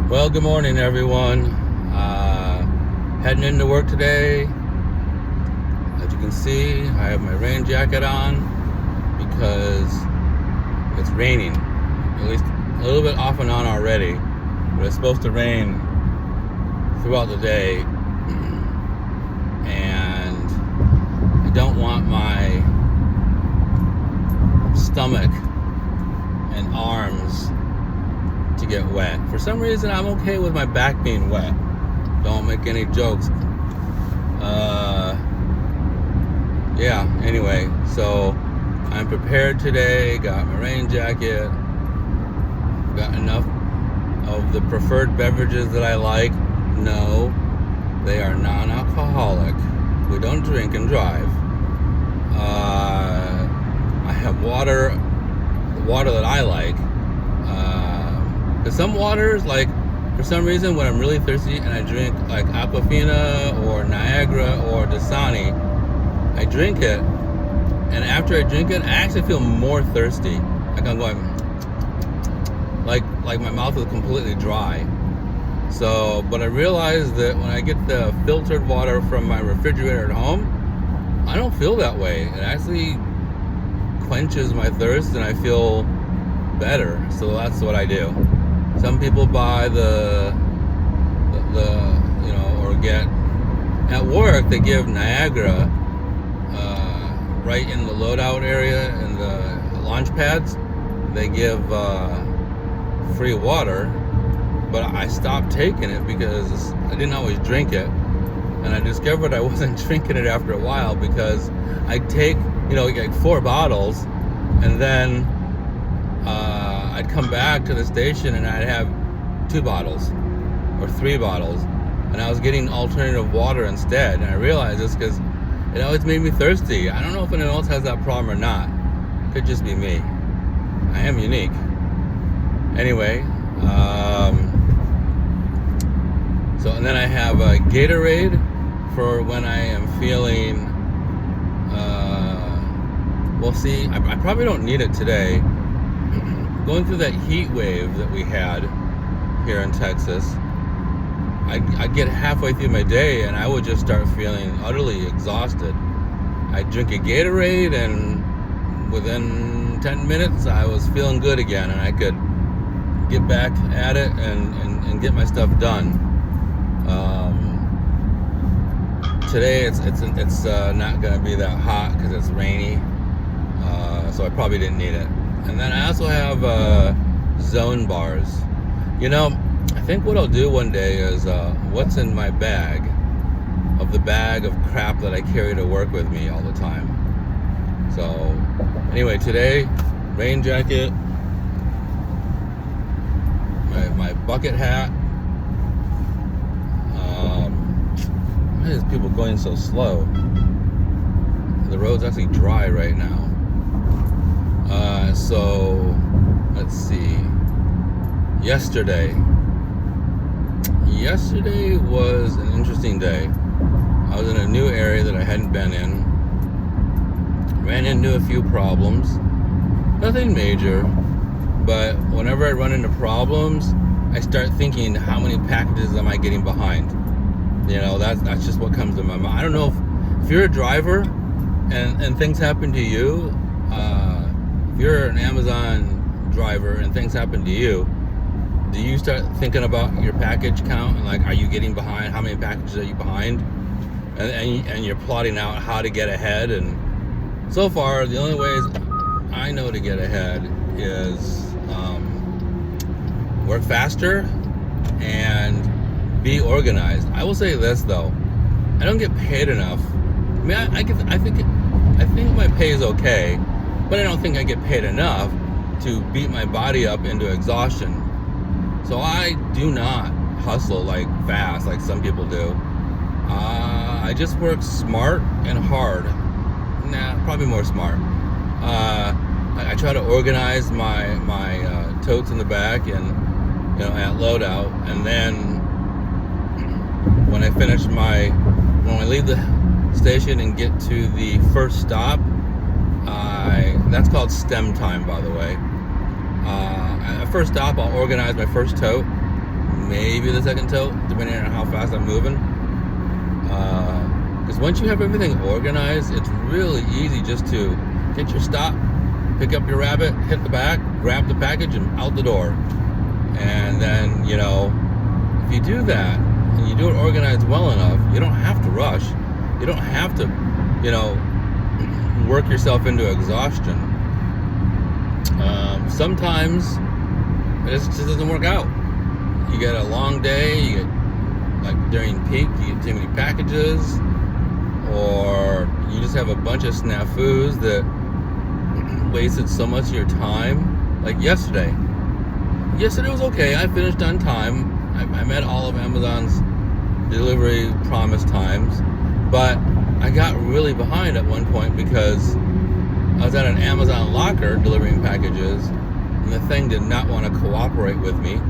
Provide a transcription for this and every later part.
Well, good morning, everyone. Heading into work today. As you can see, I have my rain jacket on because it's raining. At least a little bit off and on already, but it's supposed to rain throughout the day. And I don't want my stomach and arms to get wet. For some reason, I'm okay with my back being wet. Don't make any jokes. Anyway, so I'm prepared today. Got my rain jacket. Got enough of the preferred beverages that I like. No, they are non-alcoholic. We don't drink and drive. I have water that I like. Because some waters, like, for some reason, when I'm really thirsty and I drink, like, Aquafina or Niagara or Dasani, I drink it, and after I drink it, I actually feel more thirsty. Like, I'm going, like my mouth is completely dry. So, but I realized that when I get the filtered water from my refrigerator at home, I don't feel that way. It actually quenches my thirst, and I feel better. So that's what I do. Some people buy the or get at work. They give Niagara right in the loadout area and the launch pads. They give free water, but I stopped taking it because I didn't always drink it, and I discovered I wasn't drinking it after a while because I take like 4 bottles, and then I'd come back to the station and I'd have 2 bottles or 3 bottles, and I was getting alternative water instead. And I realized this because it always made me thirsty. I don't know if anyone else has that problem or not. Could just be me. I am unique. Anyway, so and then I have a Gatorade for when I am feeling. Well, see, I probably don't need it today. Going through that heat wave that we had here in Texas, I'd get halfway through my day and I would just start feeling utterly exhausted. I'd drink a Gatorade, and within 10 minutes I was feeling good again, and I could get back at it and get my stuff done. Today it's not going to be that hot because it's rainy, so I probably didn't need it. And then I also have zone bars. I think what I'll do one day is what's in my bag of the bag of crap that I carry to work with me all the time. So anyway, today, rain jacket, my bucket hat. Why is people going so slow? The road's actually dry right now. So let's see. Yesterday was an interesting day. I was in a new area that I hadn't been in. Ran into a few problems. Nothing major, but whenever I run into problems, I start thinking, how many packages am I getting behind? That's just what comes to my mind. I don't know if you're a driver and things happen to you. If you're an Amazon driver and things happen to you, do you start thinking about your package count and, like, are you getting behind? How many packages are you behind? And you're plotting out how to get ahead. And so far, the only ways I know to get ahead is work faster and be organized. I will say this though, I don't get paid enough. I mean, I think my pay is okay, but I don't think I get paid enough to beat my body up into exhaustion. So I do not hustle like fast like some people do. I just work smart and hard. Probably more smart. I try to organize my totes in the back and at loadout, and then when I leave the station and get to the first stop, that's called stem time, by the way. At first stop, I'll organize my first tote, maybe the second tote, depending on how fast I'm moving. Because once you have everything organized, it's really easy just to get your stop, pick up your rabbit, hit the back, grab the package, and out the door. And then, you know, if you do that, and you do it organized well enough, you don't have to rush. You don't have to, you know, work yourself into exhaustion. Sometimes it just doesn't work out. You get a long day, you get, like during peak, you get too many packages, or you just have a bunch of snafus that wasted so much of your time. Like yesterday was okay. I finished on time. I met all of Amazon's delivery promise times, but I got really behind at one point because I was at an Amazon locker delivering packages, and the thing did not want to cooperate with me.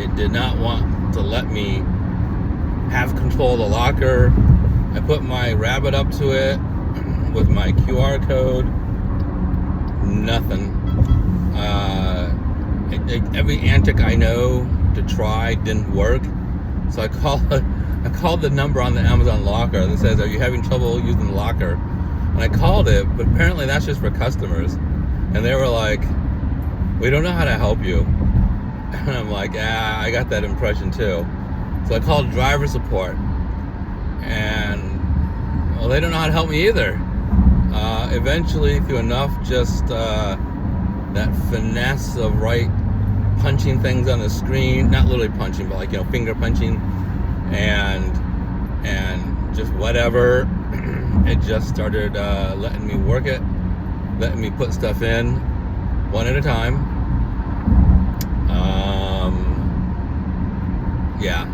It did not want to let me have control of the locker. I put my rabbit up to it with my QR code. Nothing. Every antic I know to try didn't work. So I called the number on the Amazon locker that says, "Are you having trouble using the locker?" And I called it, but apparently that's just for customers. And they were like, "We don't know how to help you." And I'm like, I got that impression too. So I called driver support, and well, they don't know how to help me either. Eventually, through enough just that finesse of punching things on the screen, not literally punching, but like, you know, finger punching, and just whatever, it just started letting me work it, letting me put stuff in one at a time. Yeah,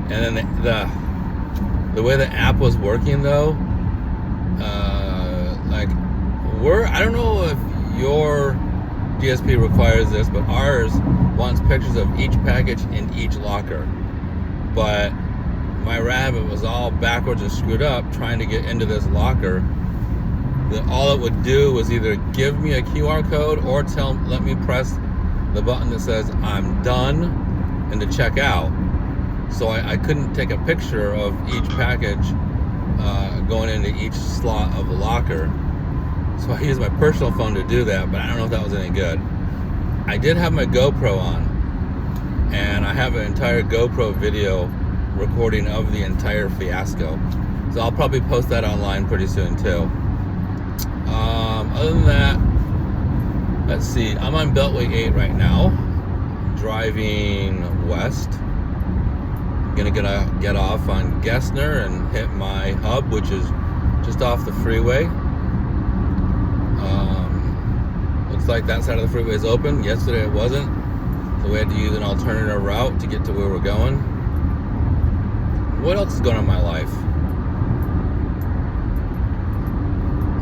and then the way the app was working though, I don't know if your DSP requires this, but ours wants pictures of each package in each locker. But my rabbit was all backwards and screwed up trying to get into this locker. All it would do was either give me a QR code or let me press the button that says I'm done and to check out. So I couldn't take a picture of each package going into each slot of the locker. So I used my personal phone to do that, but I don't know if that was any good. I did have my GoPro on, and I have an entire GoPro video recording of the entire fiasco. So I'll probably post that online pretty soon too. Other than that, let's see, I'm on Beltway 8 right now, driving west. Gonna get off on Gessner and hit my hub, which is just off the freeway. Looks like that side of the freeway is open. Yesterday it wasn't, so we had to use an alternative route to get to where we're going. What else is going on in my life?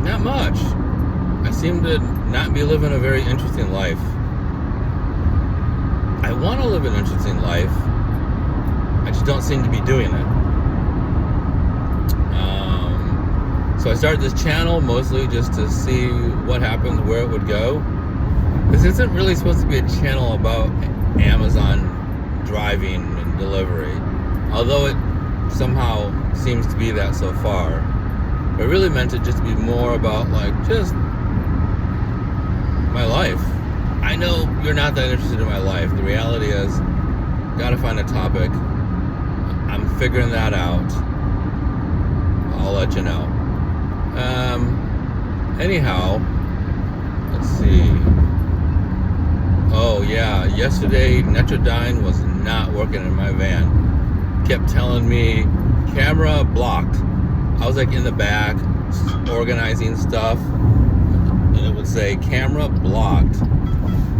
Not much. I seem to not be living a very interesting life. I want to live an interesting life. I just don't seem to be doing it. So I started this channel mostly just to see what happens, where it would go. This isn't really supposed to be a channel about Amazon driving and delivery, although it somehow seems to be that so far. But I really meant it just to be more about just my life. I know you're not that interested in my life. The reality is, gotta find a topic. I'm figuring that out. I'll let you know. Anyhow, let's see. Oh yeah, yesterday Netrodyne was not working in my van. Kept telling me camera blocked. I was in the back organizing stuff, and it would say camera blocked,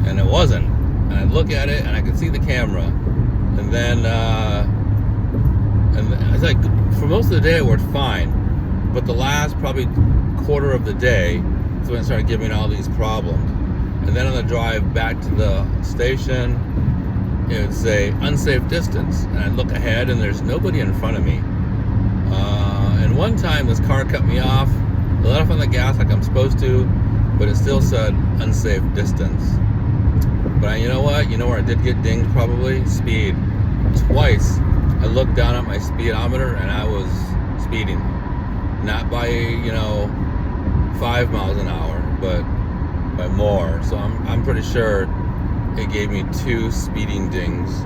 and it wasn't. And I'd look at it and I could see the camera, and then it's for most of the day it worked fine, but the last probably quarter of the day is when it started giving all these problems. And then on the drive back to the station, it would say unsafe distance, and I'd look ahead and there's nobody in front of me. And one time this car cut me off. I let off on the gas like I'm supposed to, but it still said unsafe distance. But you know what? You know where I did get dinged probably? Speed. Twice. I looked down at my speedometer and I was speeding. Not by, 5 miles an hour, but by more. So I'm pretty sure it gave me 2 speeding dings.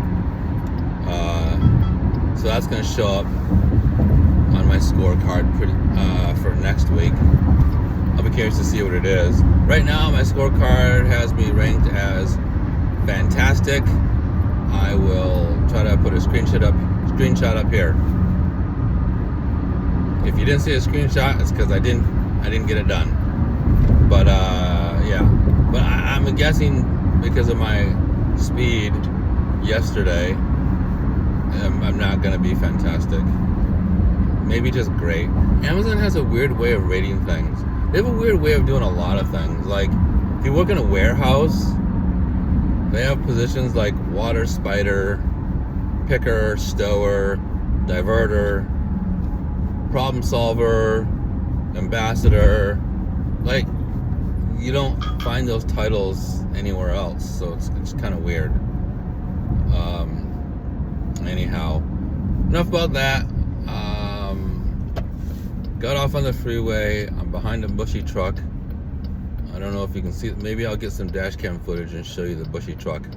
So that's going to show up on my scorecard for next week. I'll be curious to see what it is. Right now, my scorecard has me ranked as fantastic. I will try to put a screenshot up here. If you didn't see a screenshot, it's because I didn't get it done. But yeah. But I'm guessing because of my speed yesterday, I'm not gonna be fantastic. Maybe just great. Amazon has a weird way of rating things. They have a weird way of doing a lot of things. Like, if you work in a warehouse, they have positions like water spider, picker, stower, diverter, problem solver, ambassador. Like, you don't find those titles anywhere else, so it's kind of weird. Anyhow, enough about that. Got off on the freeway. I'm behind a bushy truck. I don't know if you can see. Maybe I'll get some dash cam footage and show you the bushy truck.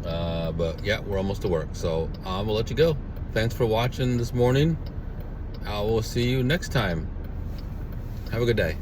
But yeah, we're almost to work, so we'll let you go. Thanks for watching this morning. I will see you next time. Have a good day.